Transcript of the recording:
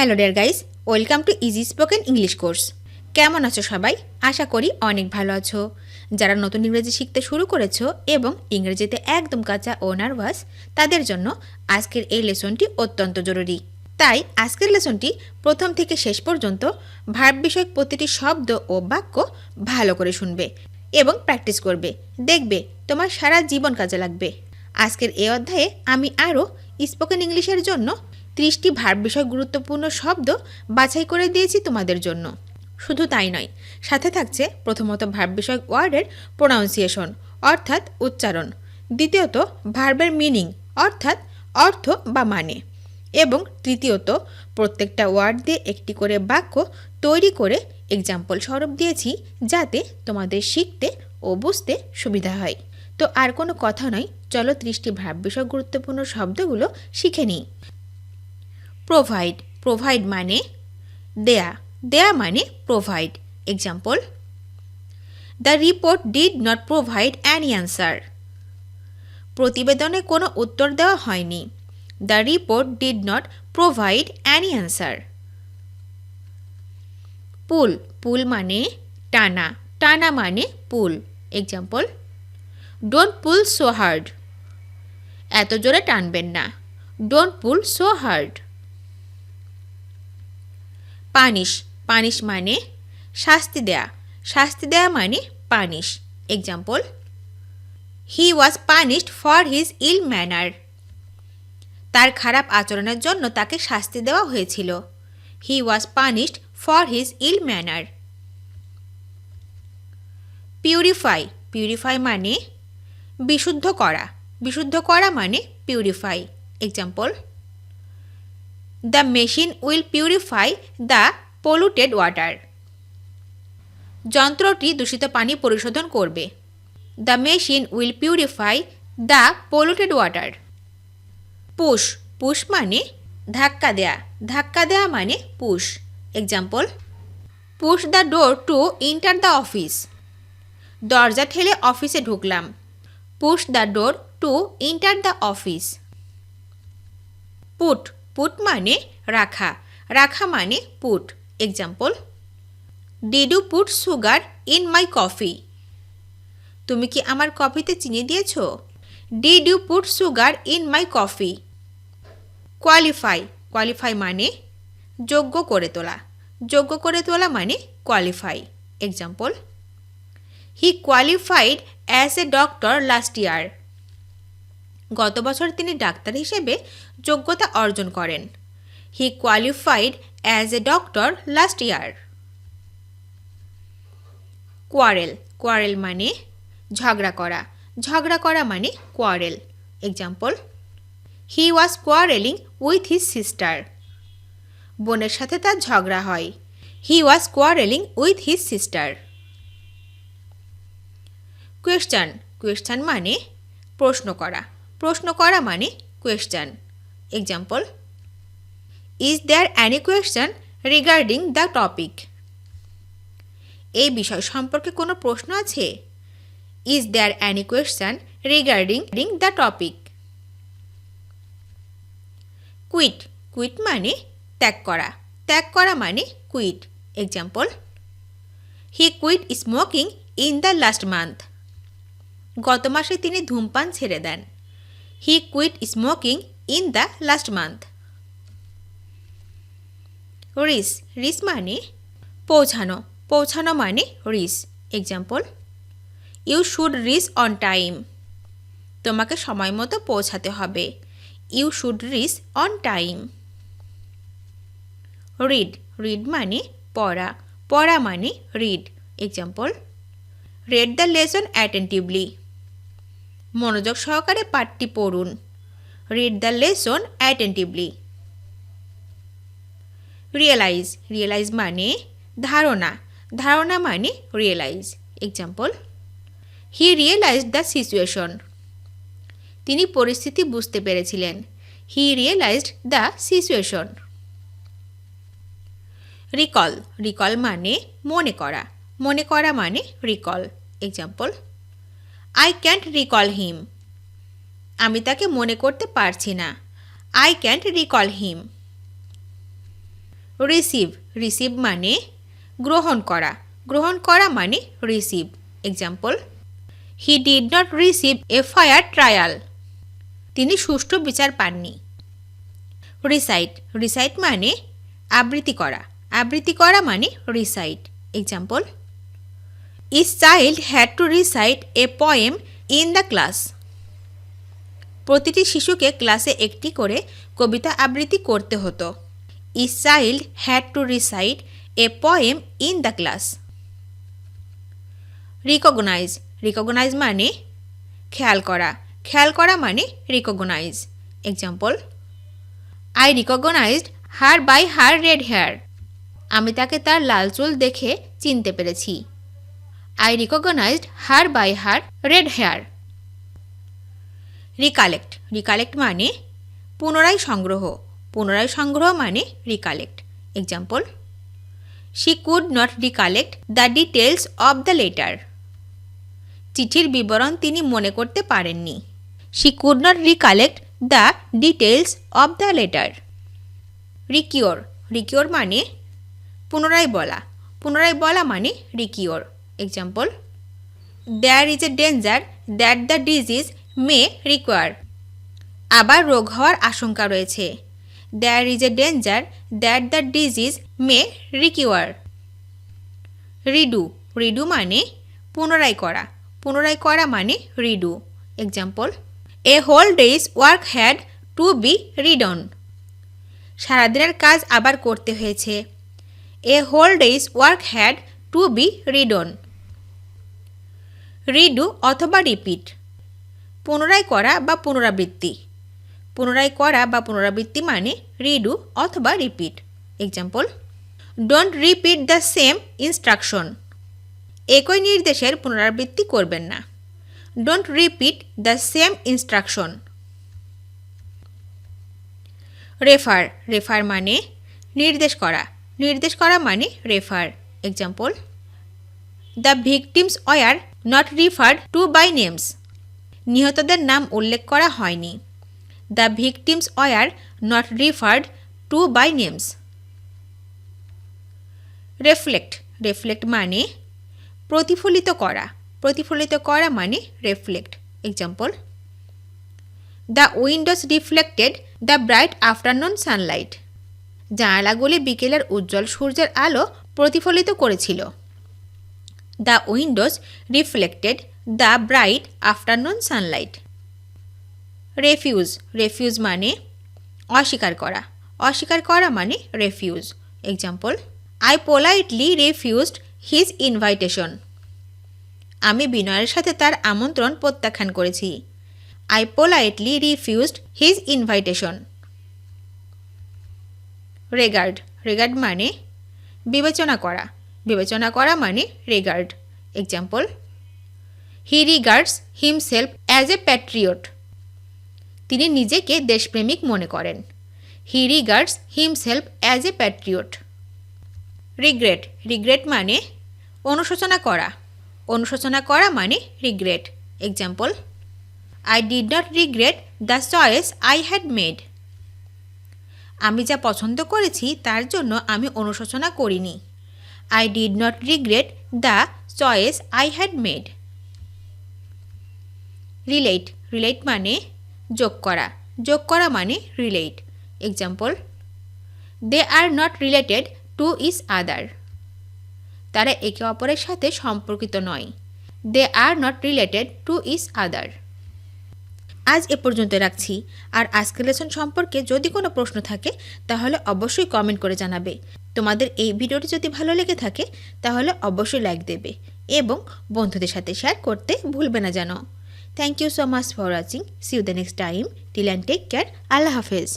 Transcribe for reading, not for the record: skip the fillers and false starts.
Hello dear guys, welcome to easy spoken English course. কেমন আছো সবাই? আশা করি অনেক ভালো আছো। যারা নতুন ইংরেজি শিখতে শুরু করেছো এবং ইংরেজিতে একদম কাঁচা ও নার্ভাস, তাদের জন্য আজকের এই লেসনটি অত্যন্ত জরুরি। তাই আজকের লেসনটি প্রথম থেকে শেষ পর্যন্ত ভার্ব বিষয়ক প্রতিটি শব্দ ও বাক্য ভালো করে শুনবে এবং প্র্যাকটিস করবে। দেখবে তোমার সারা জীবন কাজে লাগবে। আজকের এই অধ্যায়ে আমি আরও স্পোকেন ইংলিশের জন্য 30টি ভার্ব বিষয়ক গুরুত্বপূর্ণ শব্দ বাছাই করে দিয়েছি তোমাদের জন্য। শুধু তাই নয়, সাথে থাকছে প্রথমত ভার্ব বিষয়ক ওয়ার্ডের প্রোনাউন্সিয়েশন অর্থাৎ উচ্চারণ, দ্বিতীয়ত ভার্বের মিনিং অর্থাৎ অর্থ বা মানে, এবং তৃতীয়ত প্রত্যেকটা ওয়ার্ড দিয়ে একটি করে বাক্য তৈরি করে এক্সাম্পল স্বরূপ দিয়েছি, যাতে তোমাদের শিখতে ও বুঝতে সুবিধা হয়। তো আর কোনো কথা নয়, চলো 30টি ভার্ব বিষয়ক গুরুত্বপূর্ণ শব্দগুলো শিখে নিই। প্রোভাইড, প্রোভাইড মানে দেয়া, দেয়া মানে provide. Example: the report did not provide any answer. প্রতিবেদনে কোনো উত্তর দেওয়া হয়নি। The report did not provide any answer. Pull, pull মানে টানা, টানা মানে pull. Example: don't pull so hard. এত জোরে টানবেন না। Don't pull so hard. Punish, punish মানে শাস্তি দেয়া, শাস্তি দেয়া মানে punish. Example: he was punished for his ill manner. তার খারাপ আচরণের জন্য তাকে শাস্তি দেওয়া হয়েছিল। হি was punished for his ill manner. Purify, purify মানে বিশুদ্ধ করা, বিশুদ্ধ করা মানে purify. Example: the machine will purify the polluted water. যন্ত্রটি দূষিত পানি পরিশোধন করবে। The machine will purify the polluted water. Push, push মানে ধাক্কা দেয়া, ধাক্কা দেয়া মানে push. Example: push the door to enter the office. দরজা ঠেলে অফিসে ঢুকলাম। Push the door to enter the office. Put, put মানে রাখা, রাখা মানে put. Example: did you put sugar in my coffee. তুমি কি আমার কফিতে চিনি দিয়েছ? Did you put sugar in my coffee. Qualify, qualify মানে যোগ্য করে তোলা, যোগ্য করে তোলা মানে qualify. Example: he qualified as a doctor last year. গত বছর তিনি ডাক্তার হিসেবে যোগ্যতা অর্জন করেন। He qualified as a doctor last year. Quarrel, quarrel মানে ঝগড়া করা, ঝগড়া করা মানে quarrel. Example: he was quarrelling with his sister. বোনের সাথে তার ঝগড়া হয়। He was quarrelling with his sister. Question, question মানে প্রশ্ন করা, প্রশ্ন করা মানে question. Example: is there any question regarding the topic. এই বিষয় সম্পর্কে কোনো প্রশ্ন আছে? Is there any question regarding the topic. Quit, quit মানে ত্যাগ করা, ত্যাগ করা মানে quit. Example: he quit smoking in the last month. গত মাসে তিনি ধূমপান ছেড়ে দেন। He quit smoking in the last month. Reach, reach মানে পৌঁছানো, পৌঁছানো মানে reach. Example: you should reach on time. তোমাকে সময় মতো পৌঁছাতে হবে। You should reach on time. Read, read মানে পড়া, পড়া মানে read. Example: read the lesson attentively. মনোযোগ সহকারে পাঠটি পড়ুন। Read the lesson attentively. Realise, realise মানে ধারণা, ধারণা মানে realise. Example: he realised the situation. তিনি পরিস্থিতি বুঝতে পেরেছিলেন। He realised the situation. Recall, recall মানে মনে করা, মনে করা মানে recall. Example: I can't recall him. আমি তাকে মনে করতে পারছি না। I can't recall him. Receive receive মানে গ্রহণ করা মানে receive. Example, he did not receive a fair trial. তিনি সুষ্ঠু বিচার পাননি। রিসাইট রিসাইট মানে আবৃত্তি করা মানে recite. Example, each child had to recite a poem in the class. প্রতিটি শিশুকে ক্লাসে একটি করে কবিতা আবৃত্তি করতে হতো। Each child had to recite a poem in the class. Recognise মানে খেয়াল করা মানে recognise. Example, I recognised her by her red hair. আমি তাকে তার লাল চুল দেখে চিনতে পেরেছি। I recognised her by her red hair. Recollect মানে পুনরায় সংগ্রহ মানে recollect. Example, she could not recollect the details of the letter. চিঠির বিবরণ তিনি মনে করতে পারেননি। She could not recollect the details of the letter. Recur মানে পুনরায় বলা মানে recur. Example, there is a danger that the disease may recur. আবার রোগ হওয়ার আশঙ্কা রয়েছে। There is a danger that the disease may recur. Redo মানে পুনরায় করা মানে redo. Example, a whole day's work had to be Radeon. সারাদিনের কাজ আবার করতে হয়েছে। A whole day's work had to be redone. Redo অথবা রিপিট, পুনরায় করা বা পুনরাবৃত্তি মানে রিডু অথবা repeat. Example, don't repeat the same instruction. একই নির্দেশের পুনরাবৃত্তি করবেন না। Don't repeat the same instruction. Refer মানে নির্দেশ করা মানে refer. Example, the victims were not referred to by names. নিহতদের নাম উল্লেখ করা হয়নি। The victims were not referred to by names. Reflect মানে প্রতিফলিত করা মানে reflect. Example, the windows reflected the bright afternoon sunlight. জানালাগুলি বিকেলের উজ্জ্বল সূর্যের আলো প্রতিফলিত করেছিল। The windows reflected the bright afternoon sunlight. Refuse মানে অস্বীকার করা মানে refuse. Example, I politely refused his invitation. আমি বিনয়ের সাথে তার আমন্ত্রণ প্রত্যাখ্যান করেছি। I politely refused his invitation. Regard মানে বিবেচনা করা মানে regard. Example, he regards himself as a patriot. তিনি নিজেকে দেশপ্রেমিক মনে করেন। He regards himself as a patriot. Regret মানে অনুশোচনা করা মানে regret. Example, I did not regret the choice I had made. আমি যা পছন্দ করেছি তার জন্য আমি অনুশোচনা করিনি। I did not regret the choice I had made. Relate মানে যোগ করা মানে relate. Example, they are not related to each other. তারা একে অপরের সাথে সম্পর্কিত নয়। They are not related to each other. আজ এ পর্যন্ত রাখছি। আর আজকের লেসন সম্পর্কে যদি কোনো প্রশ্ন থাকে তাহলে অবশ্যই কমেন্ট করে জানাবে। তোমাদের এই ভিডিওটি যদি ভালো লেগে থাকে তাহলে অবশ্যই লাইক দেবে এবং বন্ধুদের সাথে শেয়ার করতে ভুলবে না যেন। Thank you so much for watching. See you the next time. Till and take care. আল্লাহ হাফেজ।